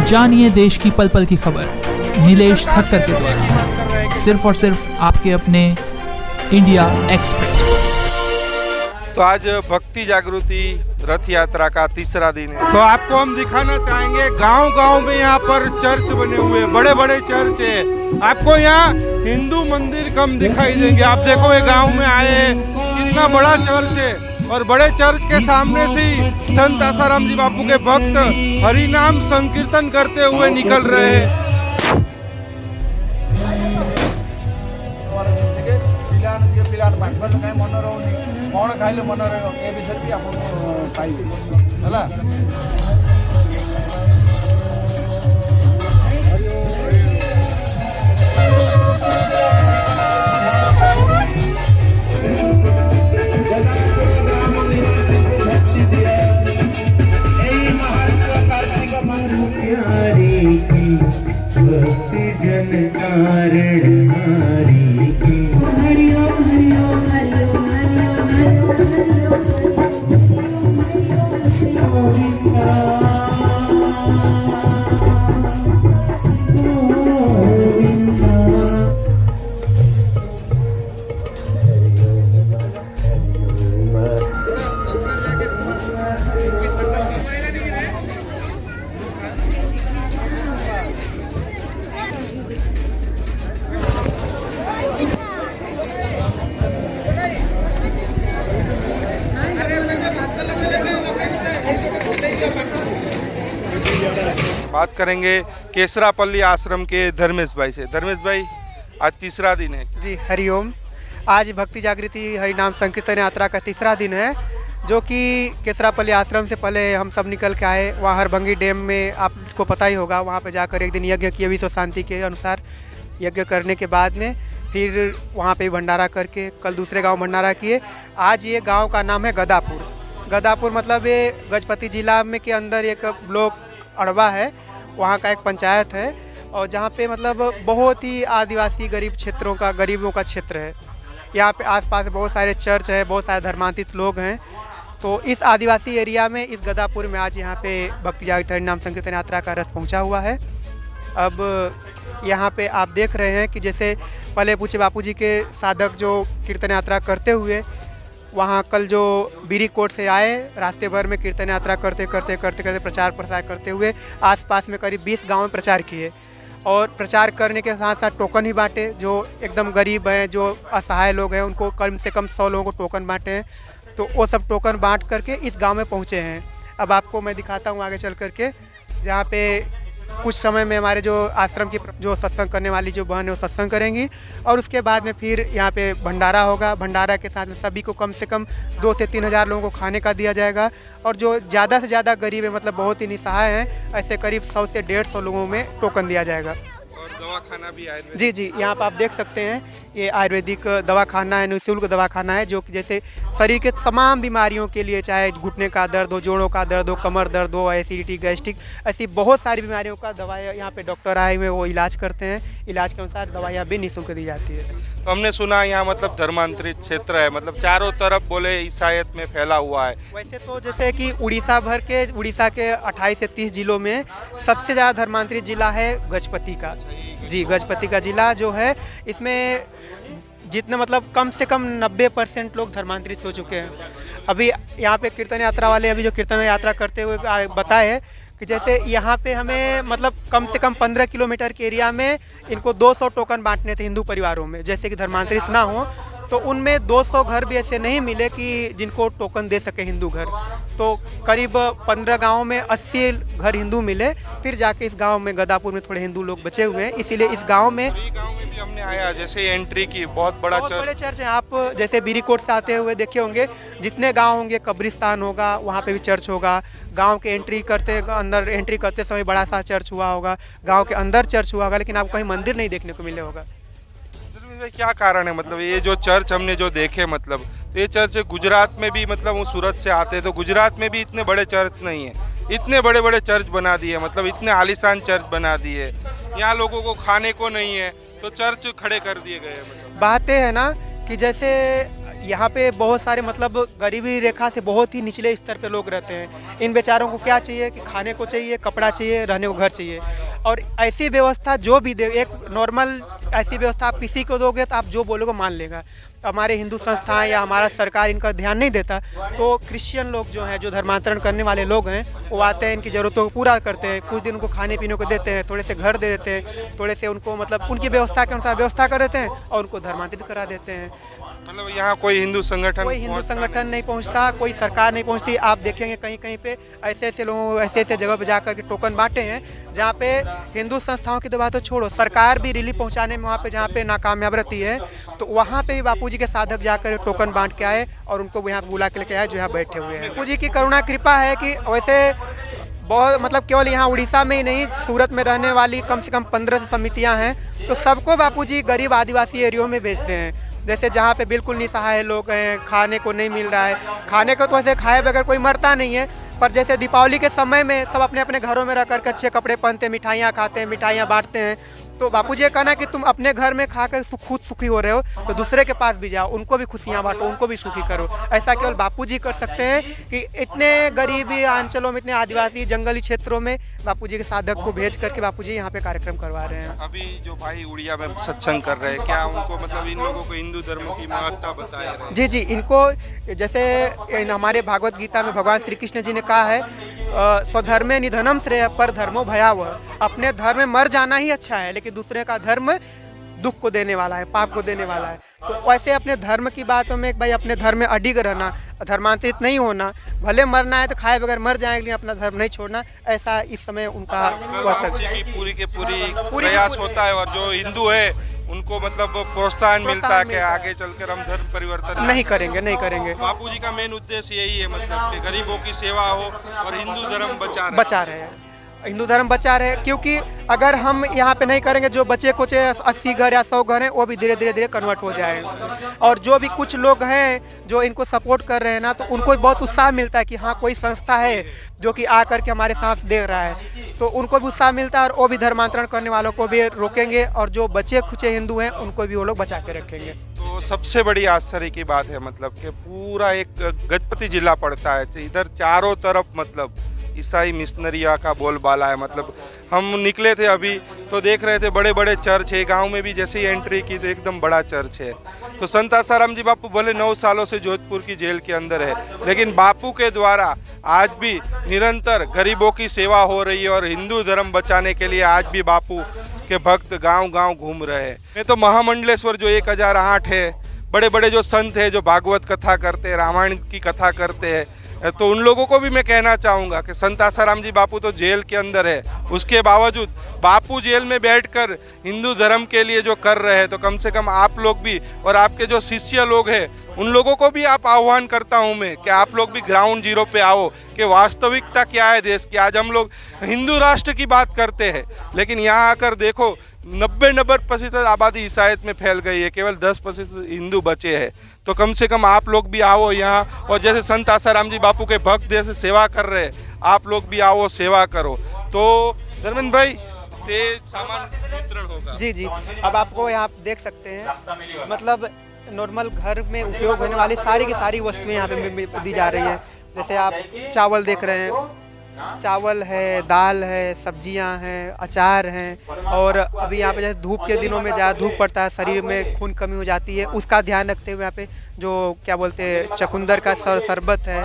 जानिए देश की पल पल की खबर नीलेश ठक्कर के द्वारा, सिर्फ और सिर्फ आपके अपने इंडिया एक्सप्रेस। तो आज भक्ति जागृति रथ यात्रा का तीसरा दिन है, तो आपको हम दिखाना चाहेंगे गांव-गांव में यहाँ पर चर्च बने हुए, बड़े बड़े चर्च है। आपको यहाँ हिंदू मंदिर कम दिखाई देंगे। आप देखो ये गांव में आए, कितना बड़ा चर्च है और बड़े चर्च के सामने से ही संत आसाराम जी बापू के भक्त हरि नाम संकीर्तन करते हुए निकल रहे हैं। कौन खाइले मन रहो ए विषय भी आपको पाइबे हला। बात करेंगे केसरापल्ली आश्रम के धर्मेश भाई से। धर्मेश भाई, आज तीसरा दिन है जी। हरिओम। आज भक्ति जागृति हरिनाम संकीर्तन यात्रा का तीसरा दिन है, जो कि केसरापल्ली आश्रम से पहले हम सब निकल के आए। वहाँ हरभंगी डैम में आपको पता ही होगा, वहाँ पे जाकर एक दिन यज्ञ किए, विश्व शांति के अनुसार यज्ञ करने के बाद में फिर वहाँ पे भंडारा करके कल दूसरे गांव भंडारा किए। आज ये गांव का नाम है गदापुर। गदापुर मतलब ये गजपति जिला में के अंदर एक ब्लॉक अड़वा है, वहाँ का एक पंचायत है, और जहाँ पे मतलब बहुत ही आदिवासी गरीब क्षेत्रों का, गरीबों का क्षेत्र है। यहाँ पे आसपास बहुत सारे चर्च है, बहुत सारे धर्मांतरित लोग हैं। तो इस आदिवासी एरिया में, इस गदापुर में आज यहाँ पे भक्ति जागृति हरिनाम संकीर्तन यात्रा का रथ पहुँचा हुआ है। अब यहाँ पे आप देख रहे हैं कि जैसे पहले पूछे बापू जी के साधक जो कीर्तन यात्रा करते हुए वहाँ कल जो बीरी कोट से आए, रास्ते भर में कीर्तन यात्रा करते करते प्रचार प्रसार करते हुए आसपास में करीब 20 गांव में प्रचार किए, और प्रचार करने के साथ साथ टोकन ही बांटे। जो एकदम गरीब हैं, जो असहाय लोग हैं, उनको कम से कम 100 लोगों को टोकन बांटे हैं। तो वो सब टोकन बांट करके इस गांव में पहुँचे हैं। अब आपको मैं दिखाता हूँ आगे चल करके, जहाँ पे कुछ समय में हमारे जो आश्रम की जो सत्संग करने वाली जो बहन है वो सत्संग करेंगी, और उसके बाद में फिर यहाँ पे भंडारा होगा। भंडारा के साथ में सभी को कम से कम 2 से 3 हज़ार लोगों को खाने का दिया जाएगा, और जो ज़्यादा से ज़्यादा गरीब है, मतलब बहुत ही निसहाय हैं, ऐसे करीब 100 से 150 लोगों में टोकन दिया जाएगा। और दवाखाना भी आयुर्वेदिक। जी जी, यहाँ पर आप देख सकते हैं ये आयुर्वेदिक दवाखाना है, निःशुल्क दवाखाना है, जो कि जैसे शरीर के तमाम बीमारियों के लिए, चाहे घुटने का दर्द हो, जोड़ों का दर्द हो, कमर दर्द हो, एसिडिटी, गैस्ट्रिक, ऐसी बहुत सारी बीमारियों का दवाई यहाँ पे डॉक्टर आए हुए वो इलाज करते हैं। इलाज के अनुसार दवाइयाँ भी निःशुल्क दी जाती है। तो हमने सुना यहाँ मतलब धर्मांतरित क्षेत्र है, मतलब चारों तरफ बोले ईसाईयत में फैला हुआ है। वैसे तो जैसे कि उड़ीसा के 28 से 30 जिलों में सबसे ज़्यादा धर्मांतरित जिला है गजपति का। जी, गजपति का जिला जो है, इसमें जितने मतलब कम से कम 90% लोग धर्मांतरित हो चुके हैं। अभी यहाँ पे कीर्तन यात्रा वाले अभी जो कीर्तन यात्रा करते हुए बताए कि जैसे यहाँ पे हमें मतलब कम से कम 15 किलोमीटर के एरिया में इनको 200 टोकन बांटने थे हिंदू परिवारों में, जैसे कि धर्मांतरित ना हो। तो उनमें 200 घर भी ऐसे नहीं मिले कि जिनको टोकन दे सके हिंदू घर। तो करीब 15 गाँव में 80 घर हिंदू मिले, फिर जाके इस गांव में गदापुर में थोड़े हिंदू लोग बचे हुए हैं। इसीलिए इस गांव में भी हमने आया, जैसे एंट्री की बहुत बड़े चर्च है। आप जैसे बीरीकोट से आते हुए देखे होंगे, जितने गांव होंगे कब्रिस्तान होगा, वहाँ पे भी चर्च होगा। गांव के अंदर एंट्री करते समय बड़ा सा चर्च हुआ होगा, गांव के अंदर चर्च हुआ होगा, लेकिन आपको कहीं मंदिर नहीं देखने को मिले होगा। क्या कारण है, मतलब ये जो चर्च हमने जो देखे, मतलब ये चर्च गुजरात में भी, मतलब वो सूरत से आते हैं तो गुजरात में भी इतने बड़े चर्च नहीं है, इतने बड़े बड़े चर्च बना दिए, मतलब इतने आलीशान चर्च बना दिए। यहाँ लोगों को खाने को नहीं है तो चर्च खड़े कर दिए गए। मतलब बातें है ना कि जैसे यहाँ पे बहुत सारे मतलब गरीबी रेखा से बहुत ही निचले स्तर पे लोग रहते हैं। इन बेचारों को क्या चाहिए कि खाने को चाहिए, कपड़ा चाहिए, रहने को घर चाहिए। और ऐसी व्यवस्था जो भी दे, एक नॉर्मल ऐसी व्यवस्था आप किसी को दोगे तो आप जो बोलोगे मान लेगा। हमारे हिंदू संस्थाएं या हमारा सरकार इनका ध्यान नहीं देता, तो क्रिश्चियन लोग जो हैं, जो धर्मांतरण करने वाले लोग हैं, वो आते हैं, इनकी ज़रूरतों को पूरा करते हैं। कुछ दिन उनको खाने पीने को देते हैं, थोड़े से घर दे देते हैं, थोड़े से उनको मतलब उनकी व्यवस्था के अनुसार व्यवस्था कर देते हैं और उनको धर्मांतरित करा देते हैं। मतलब यहाँ कोई हिंदू संगठन नहीं पहुंचता, कोई सरकार नहीं पहुंचती। आप देखेंगे कहीं कहीं पे ऐसे लोगों ऐसे जगह पे जाकर के टोकन बांटे हैं जहाँ पे हिंदू संस्थाओं की तो बात तो छोड़ो, सरकार भी रिलीफ पहुंचाने में वहाँ पे जहाँ पे नाकामयाब रहती है, तो वहाँ पे भी बापूजी के साधक जाकर टोकन बांट के आए और उनको यहाँ बुला के लेके आए जो यहाँ बैठे हुए हैं। बापूजी की करुणा कृपा है कि वैसे बहुत मतलब केवल यहाँ उड़ीसा में ही नहीं, सूरत में रहने वाली कम से कम 15 समितियाँ हैं, तो सबको बापूजी गरीब आदिवासी एरियो में भेजते हैं। जैसे जहाँ पे बिल्कुल निसहाय लोग हैं, खाने को नहीं मिल रहा है, खाने को तो वैसे खाए बगैर कोई मरता नहीं है, पर जैसे दीपावली के समय में सब अपने अपने घरों में रह करके अच्छे कपड़े पहनते हैं, मिठाइयाँ खाते हैं, मिठाइयाँ बांटते हैं। तो बापूजी ये कहना कि तुम अपने घर में खाकर खुद सुखी हो रहे हो तो दूसरे के पास भी जाओ, उनको भी खुशियाँ बांटो, उनको भी सुखी करो। ऐसा केवल बापूजी कर सकते हैं कि इतने गरीबी अंचलों में, इतने आदिवासी जंगली क्षेत्रों में बापूजी के साधक को भेज करके बापूजी यहाँ पे कार्यक्रम करवा रहे हैं। अभी जो भाई उड़िया में सत्संग कर रहे हैं, क्या उनको मतलब इन लोगों को हिंदू धर्म की महत्ता बताया? जी, इनको जैसे हमारे भागवत गीता में भगवान श्री कृष्ण जी ने कहा है, स्वधर्मे निधनम श्रेय पर धर्मो भयावह। अपने धर्म में मर जाना ही अच्छा है, लेकिन दूसरे का धर्म दुख को देने वाला है, पाप को देने वाला है। तो वैसे अपने धर्म की बातों में भाई अपने धर्म में अडिग रहना, धर्मांतरित नहीं होना, भले मरना है तो खाए बगैर मर जाएंगे लेकिन अपना धर्म नहीं छोड़ना, ऐसा इस समय उनका पूरी प्रयास होता है। और जो हिंदू है उनको मतलब प्रोत्साहन मिलता है कि आगे चलकर हम धर्म परिवर्तन नहीं करेंगे। बापूजी का मेन उद्देश्य यही है, मतलब कि गरीबों की सेवा हो और हिंदू धर्म बचा रहे। हिंदू धर्म बचा रहे, क्योंकि अगर हम यहाँ पे नहीं करेंगे, जो बचे कुछ 80 घर या 100 घर हैं वो भी धीरे कन्वर्ट हो जाएंगे। और जो भी कुछ लोग हैं जो इनको सपोर्ट कर रहे हैं ना, तो उनको बहुत उत्साह मिलता है कि हाँ कोई संस्था है जो कि आ करके हमारे साथ दे रहा है, तो उनको भी उत्साह मिलता है और वो भी धर्मांतरण करने वालों को भी रोकेंगे और जो बचे खुचे हिंदू हैं उनको भी वो लोग बचा के रखेंगे। तो सबसे बड़ी आश्चर्य की बात है मतलब कि पूरा एक गजपति जिला पड़ता है, इधर चारों तरफ मतलब ईसाई मिशनरिया का बोलबाला है। मतलब हम निकले थे अभी तो देख रहे थे बड़े बड़े चर्च है, गांव में भी जैसे ही एंट्री की तो एकदम बड़ा चर्च है। तो संत आसाराम जी बापू भले 9 सालों से जोधपुर की जेल के अंदर है, लेकिन बापू के द्वारा आज भी निरंतर गरीबों की सेवा हो रही है और हिंदू धर्म बचाने के लिए आज भी बापू के भक्त गांव-गांव घूम रहे हैं। मैं तो महामंडलेश्वर जो 1008 है, बड़े बड़े जो संत हैं जो भागवत कथा करते हैं, रामायण की कथा करते हैं, तो उन लोगों को भी मैं कहना चाहूँगा कि संत आसाराम जी बापू तो जेल के अंदर है, उसके बावजूद बापू जेल में बैठकर हिंदू धर्म के लिए जो कर रहे हैं, तो कम से कम आप लोग भी और आपके जो शिष्य लोग हैं उन लोगों को भी आप आह्वान करता हूँ मैं कि आप लोग भी ग्राउंड जीरो पे आओ कि वास्तविकता क्या है देश की। आज हम लोग हिंदू राष्ट्र की बात करते हैं, लेकिन यहाँ आकर देखो 90% आबादी ईसाईयत में फैल गई है, केवल 10% हिंदू बचे हैं। तो कम से कम आप लोग भी आओ यहाँ, और जैसे संत आसाराम जी बापू के भक्त जैसे सेवा कर रहे हैं, आप लोग भी आओ सेवा करो। तो धर्मेंद्र भाई तेज सामान वितरण होगा। जी, अब आपको यहाँ देख सकते हैं मतलब नॉर्मल घर में उपयोग होने वाली सारी की सारी वस्तुएं यहाँ पे दी जा रही है। जैसे आप चावल देख रहे हैं, चावल है, दाल है, सब्जियां हैं, अचार हैं, और अभी यहाँ पे जैसे धूप के दिनों में ज़्यादा धूप पड़ता है, शरीर में खून कमी हो जाती है, उसका ध्यान रखते हुए यहाँ पे जो क्या बोलते हैं चकुंदर का शरबत है,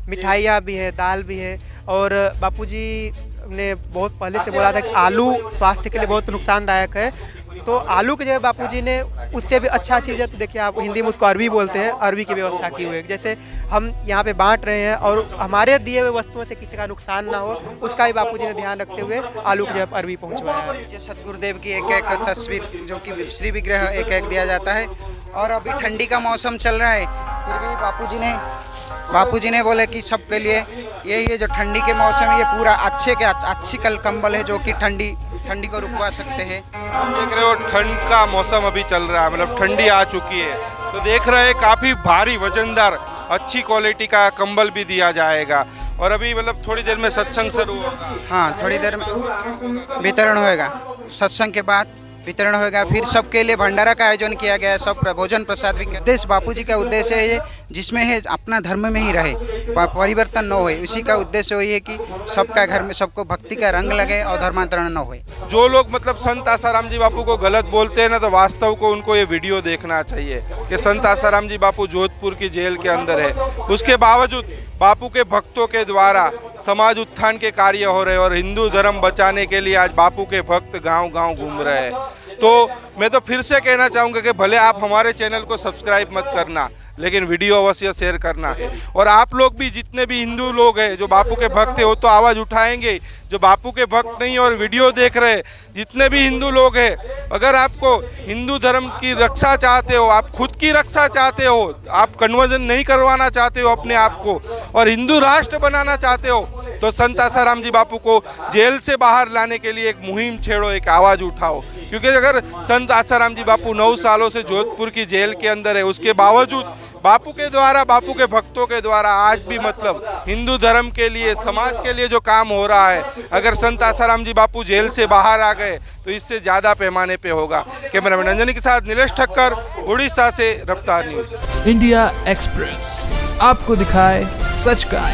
मिठाइयाँ भी है, दाल भी है। और बापूजी ने बहुत पहले से बोला था कि आलू स्वास्थ्य के लिए बहुत नुकसानदायक है, तो आलू के जगह बापूजी ने उससे भी अच्छा चीज़ है, तो देखिए आप हिंदी में उसको अरवी बोलते हैं, अरवी की व्यवस्था की हुई है। जैसे हम यहाँ पे बांट रहे हैं और हमारे दिए हुए वस्तुओं से किसी का नुकसान ना हो, उसका भी बापूजी ने ध्यान रखते हुए आलू की जगह अरवी पहुँचवाया है। सतगुरुदेव की एक तस्वीर जो कि श्री विग्रह एक दिया जाता है। और अभी ठंडी का मौसम चल रहा है, फिर भी बापूजी ने बोले कि सबके लिए यही है, जो ठंडी के मौसम ये पूरा अच्छी कंबल है जो कि ठंडी को रुकवा सकते हैं। देख रहे हो ठंड का मौसम अभी चल रहा है, मतलब ठंडी आ चुकी है, तो देख रहे हैं काफ़ी भारी वजनदार अच्छी क्वालिटी का कंबल भी दिया जाएगा। और अभी मतलब थोड़ी देर में सत्संग शुरू होगा। हाँ, थोड़ी देर में वितरण होएगा, सत्संग के बाद वितरण होगा। फिर सबके लिए भंडारा का आयोजन किया गया है, सब भोजन प्रसाद भी। उद्देश्य बापूजी का उद्देश्य है ये, जिसमें है अपना धर्म में ही रहे, परिवर्तन न होए, उसी का उद्देश्य वही है कि सबका घर में सबको भक्ति का रंग लगे और धर्मांतरण न होए। जो लोग मतलब संत आसाराम जी बापू को गलत बोलते हैं ना, तो वास्तव को उनको ये वीडियो देखना चाहिए कि संत आसाराम जी बापू जोधपुर की जेल के अंदर है, उसके बावजूद बापू के भक्तों के द्वारा समाज उत्थान के कार्य हो रहे हैं और हिंदू धर्म बचाने के लिए आज बापू के भक्त गांव-गांव घूम रहे हैं। तो मैं तो फिर से कहना चाहूँगा कि भले आप हमारे चैनल को सब्सक्राइब मत करना, लेकिन वीडियो अवश्य शेयर करना। और आप लोग भी, जितने भी हिंदू लोग हैं जो बापू के भक्त हैं, वो तो आवाज़ उठाएंगे। जो बापू के भक्त नहीं और वीडियो देख रहे जितने भी हिंदू लोग हैं, अगर आपको हिंदू धर्म की रक्षा चाहते हो, आप खुद की रक्षा चाहते हो, आप कन्वर्जन नहीं करवाना चाहते हो अपने आप को और हिंदू राष्ट्र बनाना चाहते हो, तो संत आसाराम जी बापू को जेल से बाहर लाने के लिए एक मुहिम छेड़ो, एक आवाज़ उठाओ। क्योंकि अगर संत आसाराम जी बापू 9 सालों से जोधपुर की जेल के अंदर है, उसके बावजूद बापू के द्वारा, बापू के भक्तों के द्वारा आज भी मतलब हिंदू धर्म के लिए, समाज के लिए जो काम हो रहा है, अगर संत आसाराम जी बापू जेल से बाहर आ गए तो इससे ज़्यादा पैमाने पे होगा। कैमरामैन अंजनी के साथ नीलेश ठक्कर, उड़ीसा से रफ्तार न्यूज़। इंडिया एक्सप्रेस आपको दिखाए सच का।